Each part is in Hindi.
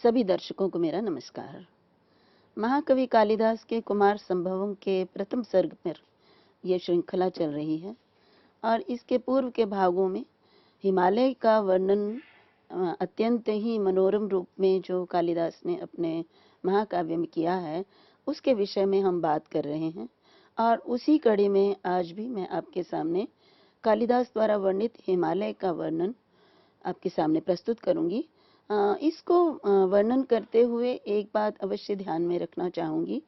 सभी दर्शकों को मेरा नमस्कार। महाकवि कालिदास के कुमार संभवों के प्रथम सर्ग पर यह श्रृंखला चल रही है और इसके पूर्व के भागों में हिमालय का वर्णन अत्यंत ही मनोरम रूप में जो कालिदास ने अपने महाकाव्य में किया है उसके विषय में हम बात कर रहे हैं। और उसी कड़ी में आज भी मैं आपके सामने कालिदास द्वारा वर्णित हिमालय का वर्णन आपके सामने प्रस्तुत करूंगी। इसको वर्णन करते हुए एक बात अवश्य ध्यान में रखना चाहूंगी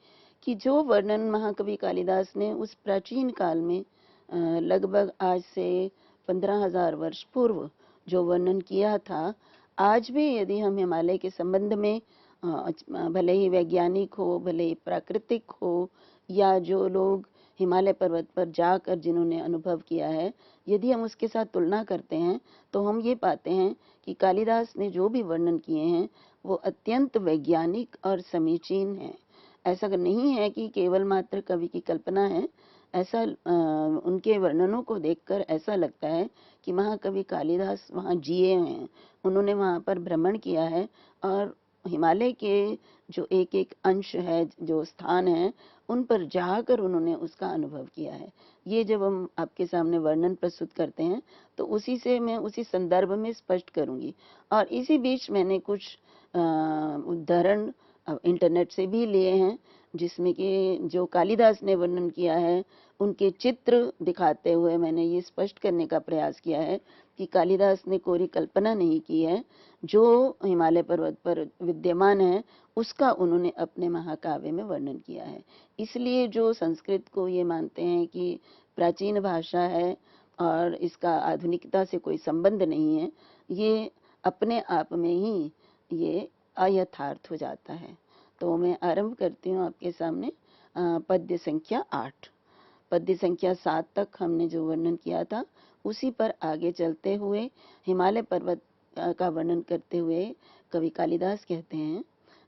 कि जो वर्णन महाकवि कालिदास ने उस प्राचीन काल में लगभग आज से 15,000 वर्ष पूर्व जो वर्णन किया था, आज भी यदि हम हिमालय के संबंध में भले ही वैज्ञानिक हो, भले ही प्राकृतिक हो, या जो लोग हिमालय पर्वत पर जाकर जिन्होंने अनुभव किया है, यदि हम उसके साथ तुलना करते हैं तो हम ये पाते हैं कि कालिदास ने जो भी वर्णन किए हैं वो अत्यंत वैज्ञानिक और समीचीन है। ऐसा नहीं है कि केवल मात्र कवि की कल्पना है। ऐसा उनके वर्णनों को देखकर ऐसा लगता है कि महाकवि कालिदास वहाँ जिए हैं, उन्होंने वहाँ पर भ्रमण किया है और हिमालय के जो एक एक अंश है, जो स्थान है, उन पर जाकर उन्होंने उसका अनुभव किया है। ये जब हम आपके सामने वर्णन प्रस्तुत करते हैं तो उसी से मैं उसी संदर्भ में स्पष्ट करूंगी। और इसी बीच मैंने कुछ उदाहरण इंटरनेट से भी लिए हैं जिसमें कि जो कालिदास ने वर्णन किया है उनके चित्र दिखाते हुए मैंने ये स्पष्ट करने का प्रयास किया है कि कालिदास ने कोरी कल्पना नहीं की है, जो हिमालय पर्वत पर विद्यमान है उसका उन्होंने अपने महाकाव्य में वर्णन किया है। इसलिए जो संस्कृत को ये मानते हैं कि प्राचीन भाषा है और इसका आधुनिकता से कोई संबंध नहीं है, ये अपने आप में ही ये अयथार्थ हो जाता है। तो मैं आरंभ करती हूँ आपके सामने पद्य संख्या 8। पद्य संख्या 7 तक हमने जो वर्णन किया था उसी पर आगे चलते हुए हिमालय पर्वत का वर्णन करते हुए कवि कालिदास कहते हैं,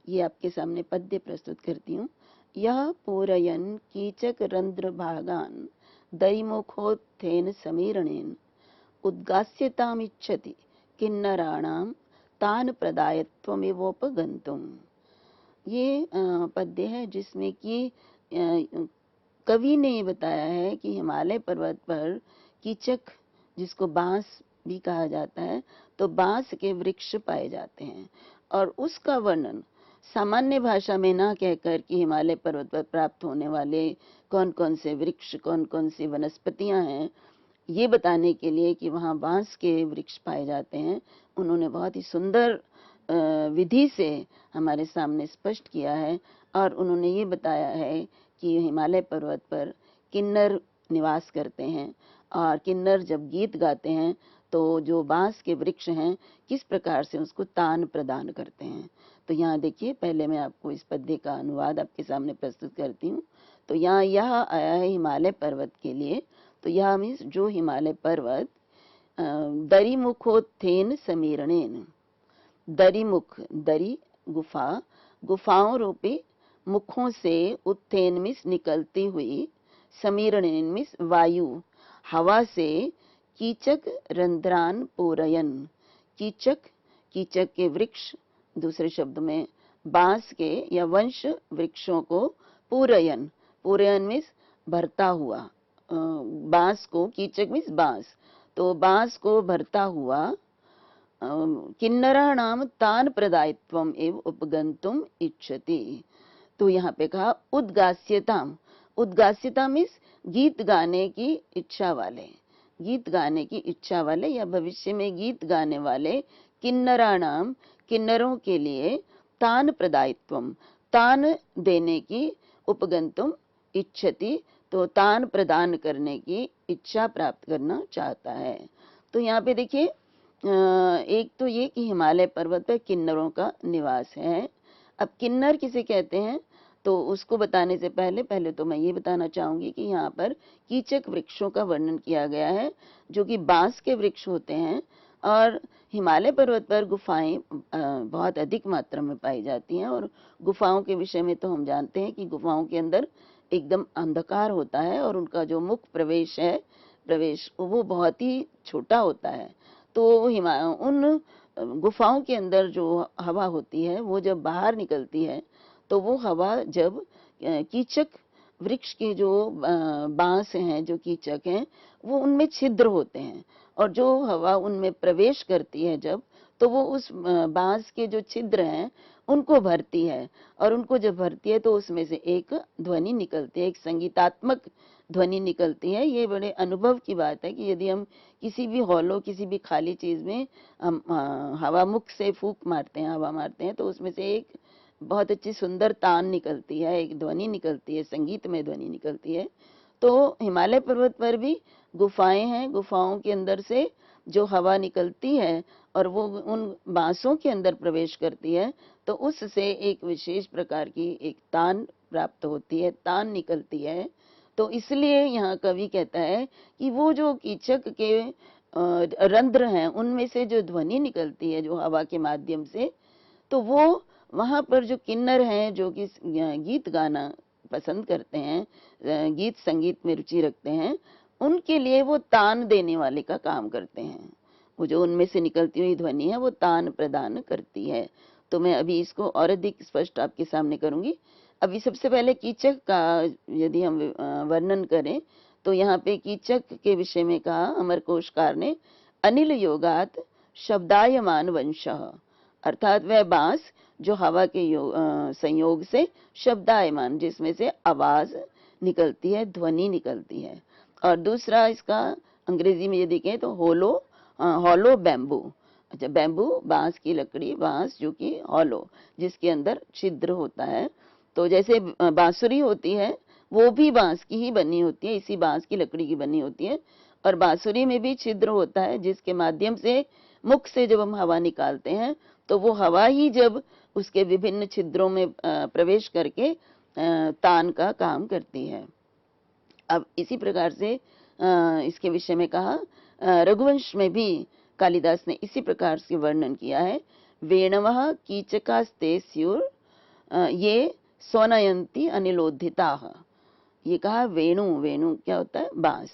ये आपके सामने पद्य प्रस्तुत करती हूँ। यह पूरयन कीचक रंध्र भागान दैमुखोत्थेन समीरणेन उद्गास्यतामिच्छति किन्नराणाम तान प्रदायत्वमेवोपगंतुम। ये पद्य है जिसमें कि कवि ने ये बताया है कि हिमालय पर्वत पर कीचक, जिसको बांस भी कहा जाता है, तो बांस के वृक्ष पाए जाते हैं और उसका वर्णन सामान्य भाषा में ना कहकर कि हिमालय पर्वत पर प्राप्त होने वाले कौन कौन से वृक्ष, कौन कौन सी वनस्पतियां हैं, ये बताने के लिए कि वहाँ बांस के वृक्ष पाए जाते हैं, उन्होंने बहुत ही सुंदर विधि से हमारे सामने स्पष्ट किया है। और उन्होंने ये बताया है कि हिमालय पर्वत पर किन्नर निवास करते हैं और किन्नर जब गीत गाते हैं तो जो बांस के वृक्ष हैं किस प्रकार से उसको तान प्रदान करते हैं। तो यहाँ देखिए, पहले मैं आपको इस पद्य का अनुवाद आपके सामने प्रस्तुत करती हूँ। तो यहाँ यह आया है हिमालय पर्वत के लिए। तो यह मीन्स जो हिमालय पर्वत दरिमुखोत्थेन समीरणेन, दरिमुख, दरी गुफा, गुफाओं रूपी मुखों से उत्थेन मिस निकलती हुई, समीरणेन मिस वायु, हवा से, कीचक रंध्रान पूरयन, कीचक, कीचक के वृक्ष, दूसरे शब्द में बांस के या वंश वृक्षों को, पूरयन, पूरयन मिस भरता हुआ, बांस को, कीचक मिस बांस, तो बांस को भरता हुआ, किन्नराणाम तान प्रदायित्वम एव उपगंतुम इच्छति। तो यहाँ पे कहा उद्गास्यताम, उद्गास्यता मीन्स गीत गाने की इच्छा वाले, गीत गाने की इच्छा वाले या भविष्य में गीत गाने वाले, किन्नराणाम, किन्नरों के लिए, तान प्रदायित्वम, तान देने की, उपगंतुम इच्छति, तो तान प्रदान करने की इच्छा प्राप्त करना चाहता है। तो यहाँ पे देखिए, एक तो ये कि हिमालय पर्वत पर किन्नरों का निवास है। अब किन्नर किसे कहते हैं तो उसको बताने से पहले तो मैं ये बताना चाहूंगी कि यहाँ पर कीचक वृक्षों का वर्णन किया गया है जो कि बांस के वृक्ष होते हैं। और हिमालय पर्वत पर गुफाएं बहुत अधिक मात्रा में पाई जाती हैं और गुफाओं के विषय में तो हम जानते हैं कि गुफाओं के अंदर एकदम अंधकार होता है और उनका जो मुख्य प्रवेश है, प्रवेश वो बहुत ही छोटा होता है। तो उन गुफाओं के अंदर जो हवा होती है वो जब बाहर निकलती है तो वो हवा जब कीचक वृक्ष के जो बांस हैं, जो कीचक हैं, वो उनमें छिद्र होते हैं और जो हवा उनमें प्रवेश करती है जब, तो वो उस बांस के जो छिद्र हैं उनको भरती है और उनको जब भरती है तो उसमें से एक ध्वनि निकलती है, एक संगीतात्मक ध्वनि निकलती है। ये बड़े अनुभव की बात है कि यदि हम किसी भी हॉलो, किसी भी खाली चीज में हम हवा मुख से फूंक मारते हैं, हवा मारते हैं, तो उसमें से एक बहुत अच्छी सुंदर तान निकलती है, एक ध्वनि निकलती है, संगीतमय ध्वनि निकलती है। तो हिमालय पर्वत पर भी गुफाएं हैं, गुफाओं के अंदर से जो हवा निकलती है और वो उन बांसों के अंदर प्रवेश करती है तो उससे एक विशेष प्रकार की एक तान प्राप्त होती है, तान निकलती है। तो इसलिए यहाँ कवि कहता है कि वो जो कीचक के रंध्र हैं उनमें से जो ध्वनि निकलती है जो हवा के माध्यम से, तो वो वहां पर जो किन्नर हैं जो कि गीत गाना पसंद करते हैं, गीत संगीत में रुचि रखते हैं, उनके लिए वो तान देने वाले का काम करते हैं। वो जो उनमें से निकलती हुई ध्वनि है वो तान प्रदान करती है। तो मैं अभी इसको और अधिक स्पष्ट आपके सामने करूंगी। अभी सबसे पहले कीचक का यदि हम वर्णन करें तो यहाँ पे कीचक के विषय में कहा अमरकोशकार ने, अनिल योगात शब्दायमान वंशः, अर्थात वह बांस जो हवा के संयोग से शब्दायमान, जिसमें से आवाज निकलती है, ध्वनि निकलती है। और दूसरा इसका अंग्रेजी में यदि कहें तो हॉलो बैम्बू। अच्छा, बैम्बू बांस की लकड़ी, बांस जो कि हॉलो, जिसके अंदर छिद्र होता है। तो जैसे बांसुरी होती है वो भी बांस की ही बनी होती है, इसी बांस की लकड़ी की बनी होती है और बांसुरी में भी छिद्र होता है जिसके माध्यम से मुख से जब हम हवा निकालते हैं तो वो हवा ही जब उसके विभिन्न छिद्रों में प्रवेश करके तान का काम करती है। अब इसी प्रकार से इसके विषय में कहा, रघुवंश में भी कालिदास ने इसी प्रकार से वर्णन किया है। वेणवः कीचकास्ते स्युर् ये सोनयंती अनिलोधिताः। ये कहा वेणु, वेणु क्या होता है? बांस।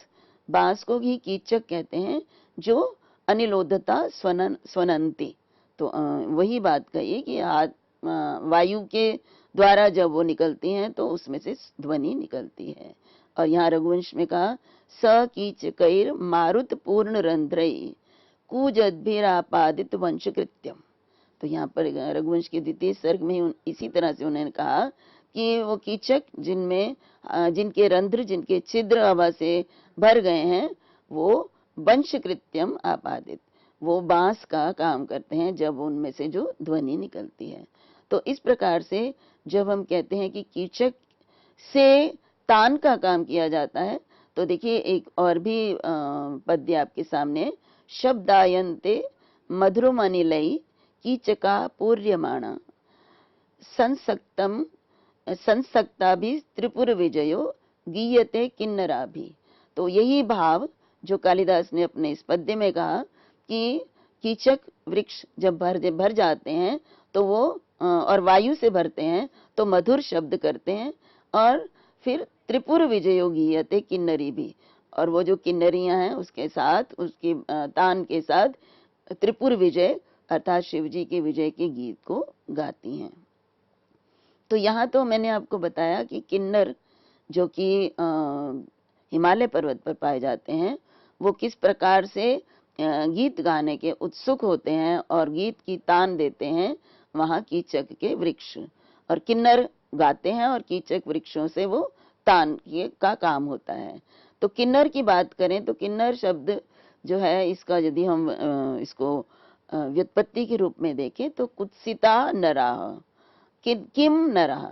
बांस को ही कीचक कहते हैं जो अनिलोधता स्वनंती। तो वही बात कही कि वायु के द्वारा जब वो निकलती हैं तो उसमें से ध्वनि निकलती है। और यहाँ रघुवंश में कहा, स कीचकैर मारुत पूर्ण रंध्रैः कूजद्भिरापादित वंश कृत्यम। तो यहाँ पर रघुवंश के द्वितीय सर्ग में इसी तरह से उन्होंने कहा कि वो कीचक जिनमें जिनके रंध्र, जिनके छिद्र हवा से भर गए हैं, वो वंश कृत्यम आपादित, वो बांस का काम करते हैं जब उनमें से जो ध्वनि निकलती है। तो इस प्रकार से जब हम कहते हैं कि कीचक से तान का काम किया जाता है, तो देखिए एक और भी पद्य आपके सामने, शब्दायन्ते मधुरमनिलैः कीचका पूर्यमाणा संसक्ताभि त्रिपुर विजयो गीयते किन्नराभि। तो यही भाव जो कालिदास ने अपने इस पद्य में कहा कि कीचक वृक्ष जब भर जाते हैं तो वो और वायु से भरते हैं तो मधुर शब्द करते हैं, और फिर त्रिपुर विजयो गीयते किन्नरी भी, और वो जो किन्नरियां हैं उसके साथ, उसकी तान के साथ त्रिपुर विजय अर्थात शिव जी के विजय के गीत को गाती हैं। तो यहाँ तो मैंने आपको बताया कि किन्नर जो कि हिमालय पर्वत पर पाए जाते हैं वो किस प्रकार से गीत गाने के उत्सुक होते हैं और गीत की तान देते हैं वहाँ कीचक के वृक्ष, और किन्नर गाते हैं और कीचक वृक्षों से वो तान का काम होता है। तो किन्नर की बात करें तो किन्नर शब्द जो है इसका यदि हम इसको व्युत्पत्ति के रूप में देखें तो कुत्सिता नराः, किम नराः,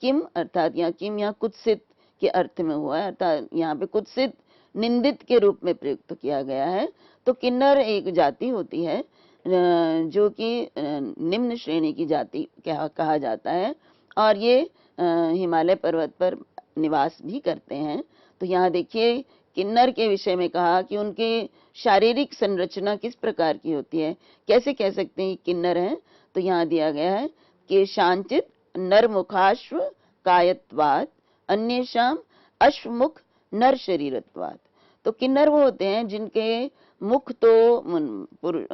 किम अर्थात यहाँ किम यहाँ कुत्सित के अर्थ में हुआ है, अर्थात यहाँ पे कुत्सित निंदित के रूप में प्रयुक्त किया गया है। तो किन्नर एक जाति होती है जो कि निम्न श्रेणी की जाति कहा जाता है, और ये हिमालय पर्वत पर निवास भी करते हैं। तो यहाँ देखिए किन्नर के विषय में कहा कि उनकी शारीरिक संरचना किस प्रकार की होती है, कैसे कह सकते हैं किन्नर हैं। तो यहाँ दिया गया है कि शांचित नरमुखाश्व कायत्वात् अन्येषाम अश्वमुख नर शरीरत्वात्। तो किन्नर वो होते हैं जिनके मुख तो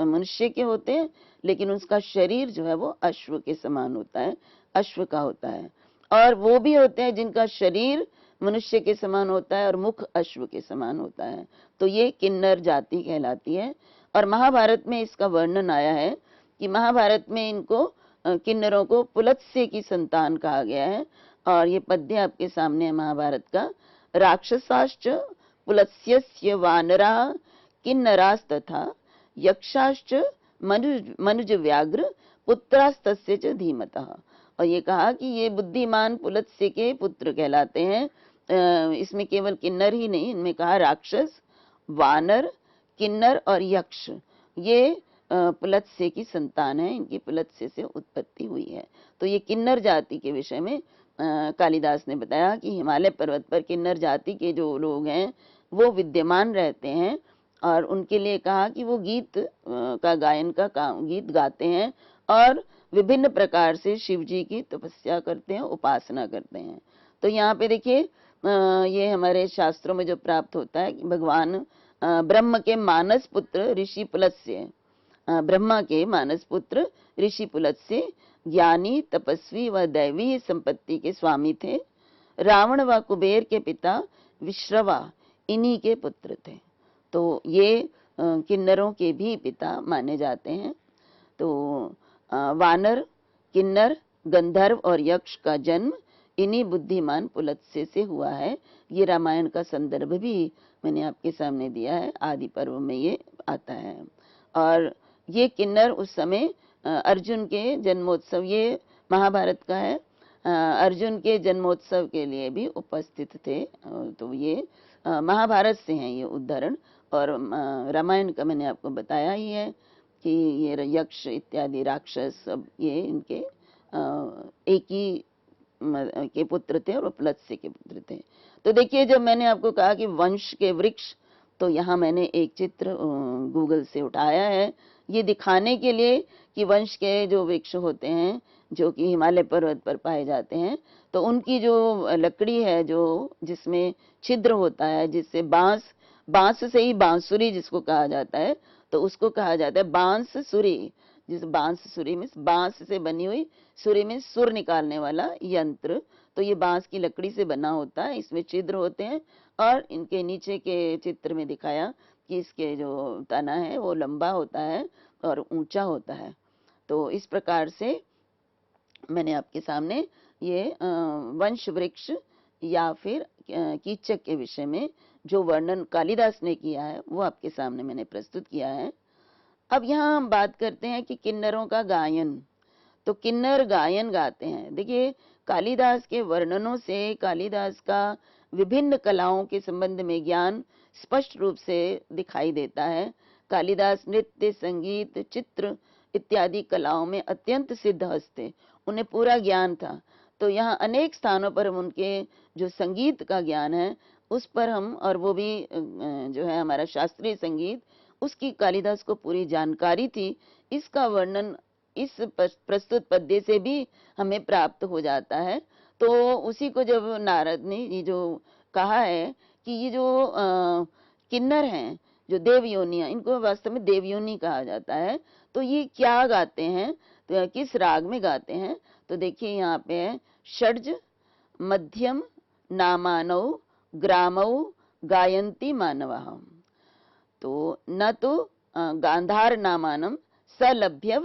मनुष्य के होते हैं, लेकिन उसका शरीर जो है वो अश्व के समान होता है, अश्व का होता है। और वो भी होते हैं जिनका शरीर मनुष्य के समान होता है और मुख अश्व के समान होता है, तो ये किन्नर जाति कहलाती है। और महाभारत में इसका वर्णन आया है कि महाभारत में इनको किन्नरों को पुलत्स्य की संतान कहा गया है। और ये पद्य आपके सामने है महाभारत का। राक्षसाश्च पुलत्स्यस्य वानरा किन्नरास्तथा यक्षाश्च मनुज व्याघ्र पुत्रास्तस्य च धीमतः। और ये कहा कि ये बुद्धिमान पुलत्स्य के पुत्र कहलाते हैं। इसमें केवल किन्नर ही नहीं, इनमें कहा राक्षस, वानर, किन्नर और यक्ष, ये पुलत्स्य की संतान है, इनकी पुलत्स्य से उत्पत्ति हुई है। तो ये किन्नर जाति के विषय में कालिदास ने बताया कि हिमालय पर्वत पर किन्नर जाति के जो लोग हैं वो विद्यमान रहते हैं। और उनके लिए कहा कि वो गीत का गायन का काम, गीत गाते हैं और विभिन्न प्रकार से शिव जी की तपस्या करते हैं, उपासना करते हैं। तो यहाँ पे देखिए ये हमारे शास्त्रों में जो प्राप्त होता है कि भगवान ब्रह्म के मानस पुत्र ऋषि पुलत्स्य, ब्रह्मा के मानस पुत्र ऋषि पुलत्स्य ज्ञानी, तपस्वी व दैवी संपत्ति के स्वामी थे। रावण व कुबेर के पिता विश्रवा इन्हीं के पुत्र थे। तो ये किन्नरों के भी पिता माने जाते हैं। तो वानर, किन्नर, गंधर्व और यक्ष का जन्म इन्हीं बुद्धिमान पुलत्स्य से हुआ है। ये रामायण का संदर्भ भी मैंने आपके सामने दिया है, आदि पर्व में ये आता है। और ये किन्नर उस समय अर्जुन के जन्मोत्सव, ये महाभारत का है, अर्जुन के जन्मोत्सव के लिए भी उपस्थित थे। तो ये महाभारत से हैं ये उदाहरण। और रामायण का मैंने आपको बताया ही है कि ये यक्ष इत्यादि राक्षस सब ये इनके एक ही के पुत्र थे और पुलत्स्य के पुत्र थे। तो देखिए, जब मैंने आपको कहा कि वंश के वृक्ष, तो यहाँ मैंने एक चित्र गूगल से उठाया है ये दिखाने के लिए कि वंश के जो वृक्ष होते हैं जो कि हिमालय पर्वत पर पाए जाते हैं, तो उनकी जो लकड़ी है जो जिसमें छिद्र होता है, जिससे बांस से ही बांसुरी जिसको कहा जाता है, तो उसको कहा जाता है बांस सुरी। जिस बांस सुरी में बांस से बनी हुई, सुरी में सुर निकालने वाला यंत्र। तो ये बांस की लकड़ी से बना होता है, इसमें छिद्र होते हैं और इनके नीचे के चित्र में दिखाया कि इसके जो तना है वो लंबा होता है और ऊंचा होता है। तो इस प्रकार से मैंने आपके सामने ये वंश वृक्ष या फिर कीचक के विषय में जो वर्णन कालिदास ने किया है वो आपके सामने मैंने प्रस्तुत किया है। अब यहाँ हम बात करते हैं कि किन्नरों का गायन। तो किन्नर गायन गाते हैं। देखिए, कालिदास के वर्णनों से कालिदास का विभिन्न कलाओं के संबंध में ज्ञान स्पष्ट रूप से दिखाई देता है। कालिदास नृत्य, संगीत, चित्र इत्यादि कलाओं में अत्यंत सिद्ध हस्ते, उन्हें पूरा ज्ञान था। तो यहाँ अनेक स्थानों पर हम उनके जो संगीत का ज्ञान है उस पर हम, और वो भी जो है हमारा शास्त्रीय संगीत, उसकी कालिदास को पूरी जानकारी थी। इसका वर्णन इस प्रस्तुत पद्य से भी हमें प्राप्त हो जाता है। तो उसी को जब नारद ने ये जो कहा है कि ये जो किन्नर हैं, जो देवयोनियां, इनको वास्तव में देवयोनी कहा जाता है। तो ये क्या गाते हैं, तो किस राग में गाते हैं, तो देखिए यहाँ पे है षड्ज, मध्यम, नामानौ, ग्रामौ गायन्ति मानवः। तो न तो गांधार नामानम लभ्यो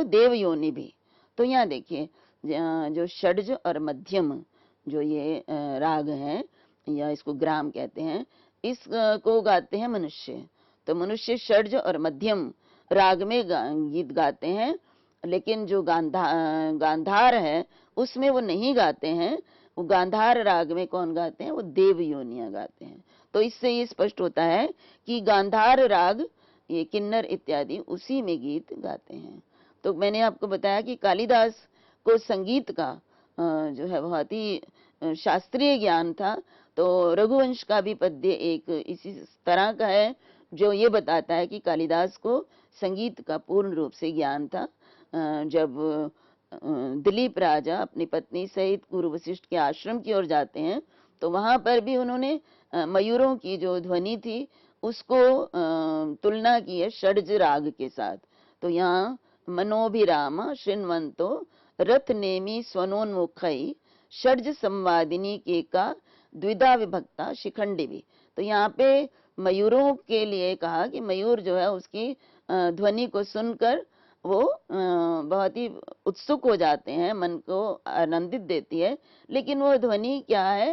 देव योनि भी। तो यहाँ देखिए जो षड्ज और मध्यम जो ये राग हैं या इसको ग्राम कहते हैं, इसको गाते हैं मनुष्य। तो मनुष्य षड्ज और मध्यम राग में गीत गाते हैं, लेकिन जो गांधार है उसमें वो नहीं गाते हैं। वो गांधार राग में कौन गाते हैं, वो देव योनियां गाते हैं। तो इससे ये स्पष्ट होता है कि गांधार राग, ये किन्नर इत्यादि उसी में गीत गाते हैं। तो मैंने आपको बताया कि कालिदास को संगीत का जो है बहुत ही शास्त्रीय ज्ञान था। तो रघुवंश का भी पद्य एक इसी तरह का है जो ये बताता है कि कालिदास को संगीत का पूर्ण रूप से ज्ञान था। जब दिलीप राजा अपनी पत्नी सहित गुरु वशिष्ठ के आश्रम की ओर जाते हैं तो वहां पर भी उन्होंने मयूरों की जो ध्वनि थी उसको तुलना की है षड्ज राग के साथ। तो यहाँ मनोभिराम शृण्वन्तो रथ नेमी स्वनोन्मुखई षड्ज संवादिनी के का द्विधा विभक्ता शिखंडी भी। तो यहाँ पे मयूरों के लिए कहा कि मयूर जो है उसकी ध्वनि को सुनकर वो बहुत ही उत्सुक हो जाते हैं, मन को आनंदित देती है, लेकिन वो ध्वनि क्या है,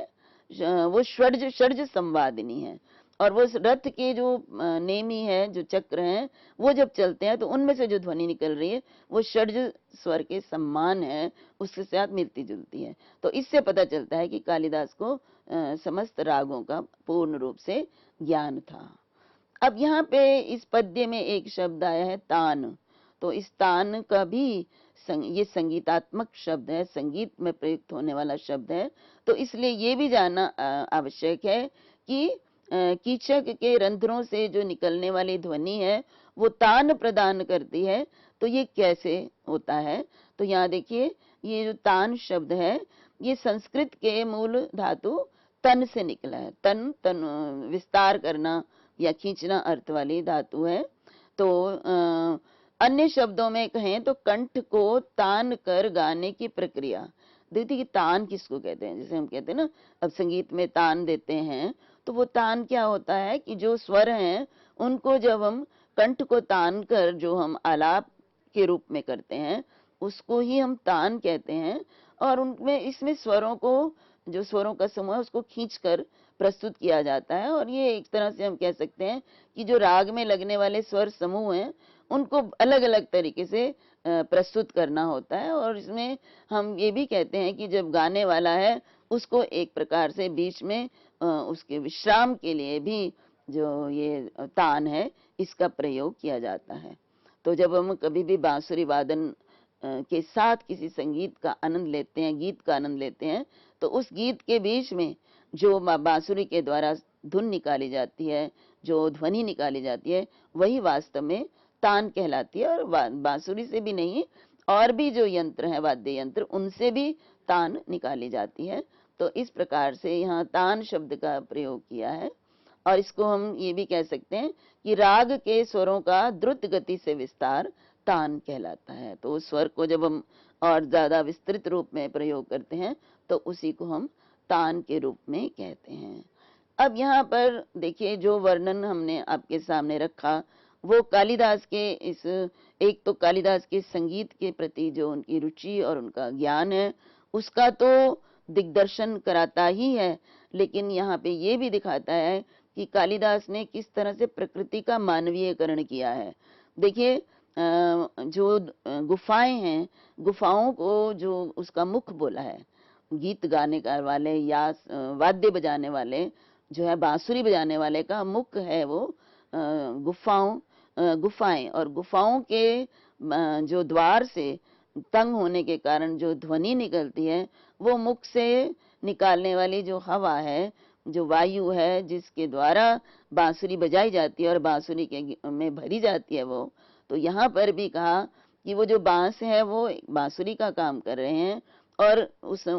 वो षड्ज षड्ज संवादिनी है। और वो रथ के जो नेमी है, जो चक्र हैं, वो जब चलते हैं तो उनमें से जो ध्वनि निकल रही है वो षड्ज स्वर के समान है, उसके साथ मिलती जुलती है। तो इससे पता चलता है कि कालिदास को समस्त रागों का पूर्ण रूप से ज्ञान था। अब यहाँ पे इस पद्य में एक शब्द आया है तान। तो इस तान का भी ये संगीतात्मक शब्द है, संगीत में प्रयुक्त होने वाला शब्द है। तो इसलिए ये भी जानना आवश्यक है कि कीचक के रंध्रों से जो निकलने वाली ध्वनि है वो तान प्रदान करती है। तो ये कैसे होता है? तो यहाँ देखिए, ये जो तान शब्द है ये संस्कृत के मूल धातु तन से निकला है। तन तन विस्तार करना या खींचना अर्थ वाली धातु है। तो अन्य शब्दों में कहें तो कंठ को तान कर गाने की प्रक्रिया। देखिए कि तान किसको कहते हैं, जैसे हम कहते हैं ना, अब संगीत में तान देते हैं, तो वो तान क्या होता है कि जो स्वर हैं उनको जब हम कंठ को तान कर जो हम आलाप के रूप में करते हैं उसको ही हम तान कहते हैं। और उनमें इसमें स्वरों को, जो स्वरों का समूह है उसको खींचकर प्रस्तुत किया जाता है। और ये एक तरह से हम कह सकते हैं कि जो राग में लगने वाले स्वर समूह हैं उनको अलग अलग तरीके से प्रस्तुत करना होता है। और इसमें हम ये भी कहते हैं कि जब गाने वाला है उसको एक प्रकार से बीच में उसके विश्राम के लिए भी जो ये तान है इसका प्रयोग किया जाता है। तो जब हम कभी भी बांसुरी वादन के साथ किसी संगीत का आनंद लेते हैं, गीत का आनंद लेते हैं, तो उस गीत के बीच में जो बांसुरी के द्वारा धुन निकाली जाती है, जो ध्वनि निकाली जाती है, वही वास्तव में तान कहलाती है। और बांसुरी से भी नहीं, और भी जो यंत्र है, वाद्य यंत्र, उनसे भी तान निकाली जाती है। तो इस प्रकार से यहाँ तान शब्द का प्रयोग किया है। और इसको हम ये भी कह सकते हैं कि राग के स्वरों का द्रुत गति से विस्तार तान कहलाता है। तो उस स्वर को जब हम और ज्यादा विस्तृत रूप में प्रयोग करते हैं तो उसी को हम तान के रूप में कहते हैं। अब यहाँ पर देखिए, जो वर्णन हमने आपके सामने रखा वो कालिदास के इस, एक तो कालिदास के संगीत के प्रति जो उनकी रुचि और उनका ज्ञान है उसका तो दिग्दर्शन कराता ही है, लेकिन यहाँ पे ये भी दिखाता है कि कालिदास ने किस तरह से प्रकृति का मानवीयकरण किया है। देखिए, जो गुफाएं हैं, गुफाओं को जो उसका मुख बोला है, गीत गाने का वाले या वाद्य बजाने वाले जो है, बांसुरी बजाने वाले का मुख है वो गुफाएं। और गुफाओं के जो द्वार से तंग होने के कारण जो ध्वनि निकलती है वो मुख से निकालने वाली जो हवा है, जो वायु है, जिसके द्वारा बांसुरी बजाई जाती है और बांसुरी के में भरी जाती है वो। तो यहाँ पर भी कहा कि वो जो बांस है वो बांसुरी का काम कर रहे हैं और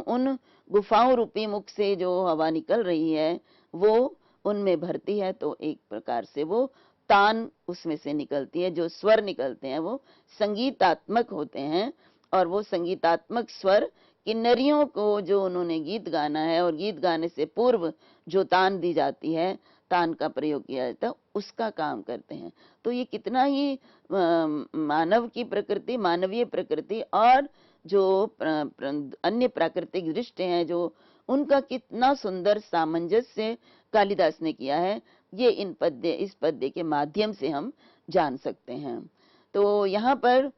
उन गुफाओं रूपी मुख से जो हवा निकल रही है वो उनमें भरती है। तो एक प्रकार से वो तान उसमें से निकलती है, जो स्वर निकलते हैं वो संगीतात्मक होते हैं। और वो संगीतात्मक स्वर किन्नरियों को जो उन्होंने गीत गाना है और गीत गाने से पूर्व जो तान दी जाती है, तान का प्रयोग किया जाता है, उसका काम करते हैं। तो ये कितना ही मानव की प्रकृति, मानवीय प्रकृति और जो अन्य प्राकृतिक दृष्टि हैं जो उनका कितना सुंदर सामंजस्य कालिदास ने किया है, ये इस पद्य के माध्यम से हम जान सकते हैं। तो यहाँ पर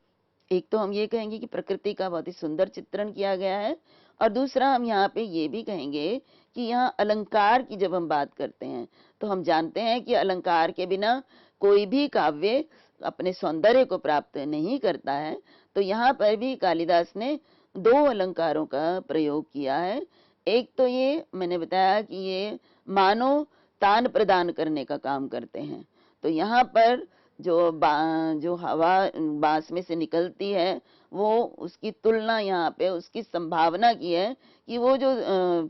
एक तो हम ये कहेंगे कि प्रकृति का बहुत ही सुंदर चित्रण किया गया है, और दूसरा हम यहाँ पे ये भी कहेंगे कि यहाँ अलंकार की जब हम बात करते हैं तो हम जानते हैं कि अलंकार के बिना कोई भी काव्य अपने सौंदर्य को प्राप्त नहीं करता है। तो यहाँ पर भी कालिदास ने दो अलंकारों का प्रयोग किया है। एक तो ये मैंने बताया कि ये मानो तान प्रदान करने का काम करते हैं। तो यहाँ पर जो हवा बांस में से निकलती है वो उसकी तुलना यहाँ पे उसकी संभावना की है कि वो जो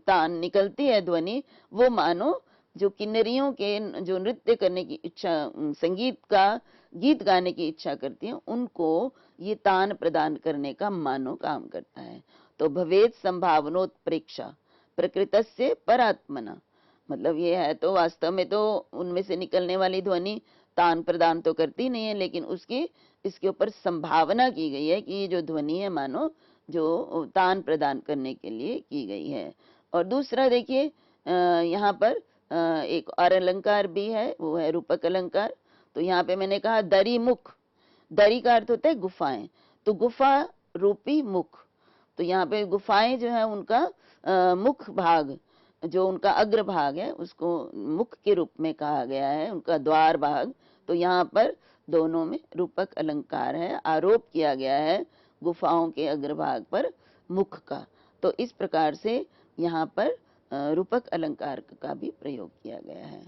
तान निकलती है ध्वनि वो मानो जो किन्नरियों के जो नृत्य करने की इच्छा, गीत गाने की इच्छा करती हैं, उनको ये तान प्रदान करने का मानो काम करता है। तो भवेत संभावनोत्प्रेक्षा प्रकृतस्य परात्मना, मतलब ये है तो वास्तव में तो उनमें से निकलने वाली ध्वनि तान प्रदान तो करती नहीं है, लेकिन इसके ऊपर संभावना की गई है कि ये जो ध्वनि है मानो जो तान प्रदान करने के लिए की गई है। और दूसरा देखिए, यहाँ पर एक और अलंकार भी है, वो है रूपक अलंकार। तो यहाँ पे मैंने कहा दरी मुख, दरी का अर्थ होता है गुफाएं, तो गुफा रूपी मुख। तो यहाँ पे गुफाएं जो है उनका मुख भाग, जो उनका अग्र भाग है उसको मुख के रूप में कहा गया है, उनका द्वार भाग। तो यहाँ पर दोनों में रूपक अलंकार है, आरोप किया गया है गुफाओं के अग्रभाग पर मुख का। तो इस प्रकार से यहाँ पर रूपक अलंकार का भी प्रयोग किया गया है।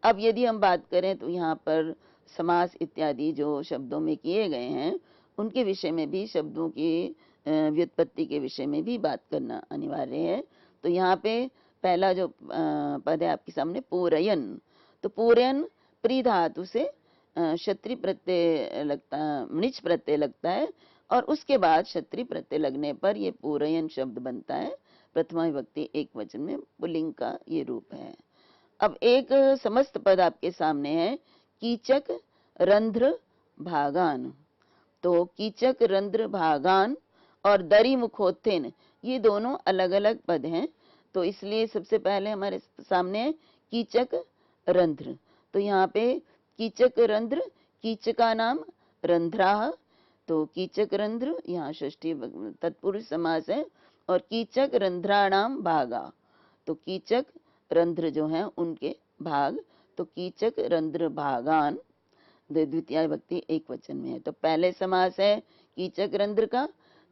अब यदि हम बात करें तो यहाँ पर समास इत्यादि जो शब्दों में किए गए हैं, उनके विषय में भी, शब्दों की व्युत्पत्ति के विषय में भी बात करना अनिवार्य है। तो यहाँ पे पहला जो पद है आपके सामने पूरयन, तो पूरयन प्री धातु से क्षत्रि प्रत्यय लगता, णिच प्रत्यय लगता है, और उसके बाद क्षत्रि प्रत्यय लगने पर ये पूरयन शब्द बनता है। प्रथमा विभक्ति एक वचन में पुल्लिंग का ये रूप है। अब एक समस्त पद आपके सामने है, कीचक रंध्र भागान। तो कीचक रंध्र भागान और दरी मुखोत्थेन, ये दोनों अलग अलग पद हैं। तो इसलिए सबसे पहले हमारे सामने है कीचक रंध्र। तो यहाँ पे कीचक रंध्र, कीचका नाम रंध्रा, तो कीचक रंध्र यहाँ षष्ठी तत्पुरुष समास है। और कीचक रंध्राणाम भागा, तो कीचक रंध्र जो हैं उनके भाग, तो कीचक रंध्र भागान, द्वितीय विभक्ति एक वचन में है। तो पहले समास है कीचक रंध्र का,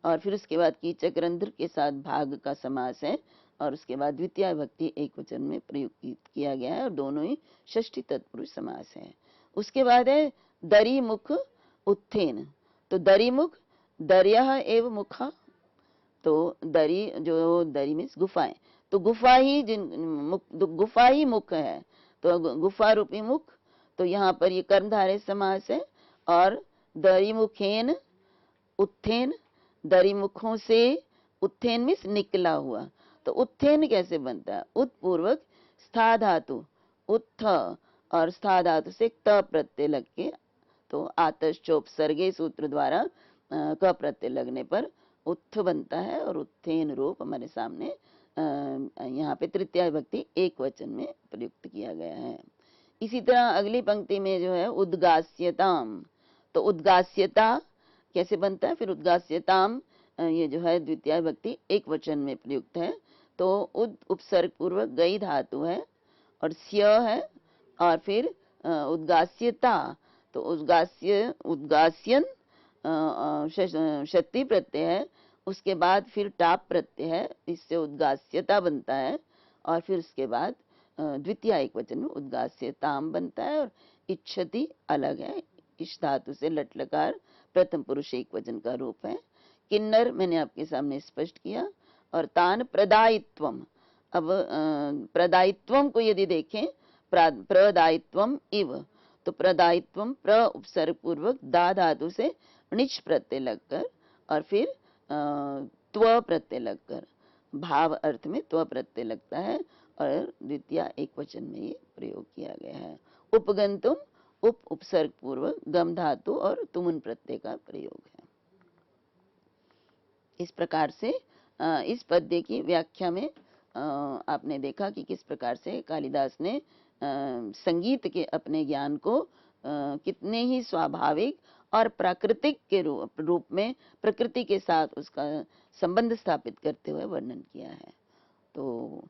और फिर उसके बाद कीचक रंध्र के साथ भाग का समास है, और उसके बाद द्वितीय विभक्ति एक वचन में प्रयुक्त किया गया है, और दोनों ही षष्ठी तत्पुरुष समास है। उसके बाद है दरी मुख उत्थेन, तो दरी मुख, दर्यः एव मुखा, तो दरी, जो दरी मीन्स गुफाएं, तो गुफा ही मुख है, तो गुफा रूपी मुख। तो यहाँ पर ये कर्मधारय समास है। और दरी मुखेन उत्थेन, दरी मुखों से, उत्थेन मीन्स निकला हुआ, तो उत्थेन कैसे बनता है, उत्पूर्वक स्था धातु उत्थ, और स्था धातु से त प्रत्यय लग के, तो आतश्चोपसर्गे सूत्र द्वारा क प्रत्यय लगने पर उत्थ बनता है, और उत्थेन रूप हमारे सामने यहाँ पे तृतीय विभक्ति एक वचन में प्रयुक्त किया गया है। इसी तरह अगली पंक्ति में जो है उद्गास्यताम, तो उद्गास्यता कैसे बनता है, फिर उद्गास्यताम ये जो है द्वितीय विभक्ति एक वचन में प्रयुक्त है। तो उद उपसर्ग पूर्वक गई धातु है, और स्य है, और फिर उद्गास्यता, तो उद्गास्यन क्षति प्रत्यय है, उसके बाद फिर टाप प्रत्यय है, इससे उद्गास्यता बनता है, और फिर उसके बाद द्वितीय एक वचन में उद्गास्यताम बनता है। और इच्छति अलग है, इश धातु से लट लकार प्रथम पुरुष एक वचन का रूप है। किन्नर मैंने आपके सामने स्पष्ट किया। और तान प्रदायित्वम, अब प्रदायित्वम को यदि देखें, प्रदायित्वम इव, तो प्रदायित्वम प्र उपसर्ग पूर्वक दा धातु से णिच प्रत्यय लगकर, और फिर त्व प्रत्यय लगकर, भाव अर्थ में त्व प्रत्यय लगता है, और द्वितीय एक वचन में ये प्रयोग किया गया है। उपगंतुम उप उपसर्ग पूर्वक गम धातु और तुमुन प्रत्यय का प्रयोग है। इस प्रकार से इस पद्य की व्याख्या में आपने देखा कि किस प्रकार से कालिदास ने संगीत के अपने ज्ञान को कितने ही स्वाभाविक और प्राकृतिक के रूप में प्रकृति के साथ उसका संबंध स्थापित करते हुए वर्णन किया है। तो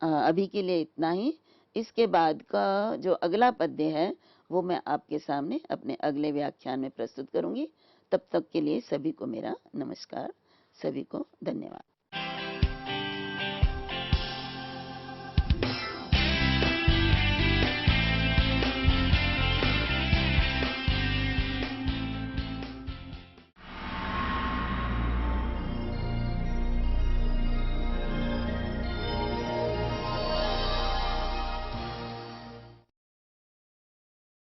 अभी के लिए इतना ही। इसके बाद का जो अगला पद्य है वो मैं आपके सामने अपने अगले व्याख्यान में प्रस्तुत करूंगी। तब तक के लिए सभी को मेरा नमस्कार, सभी को धन्यवाद।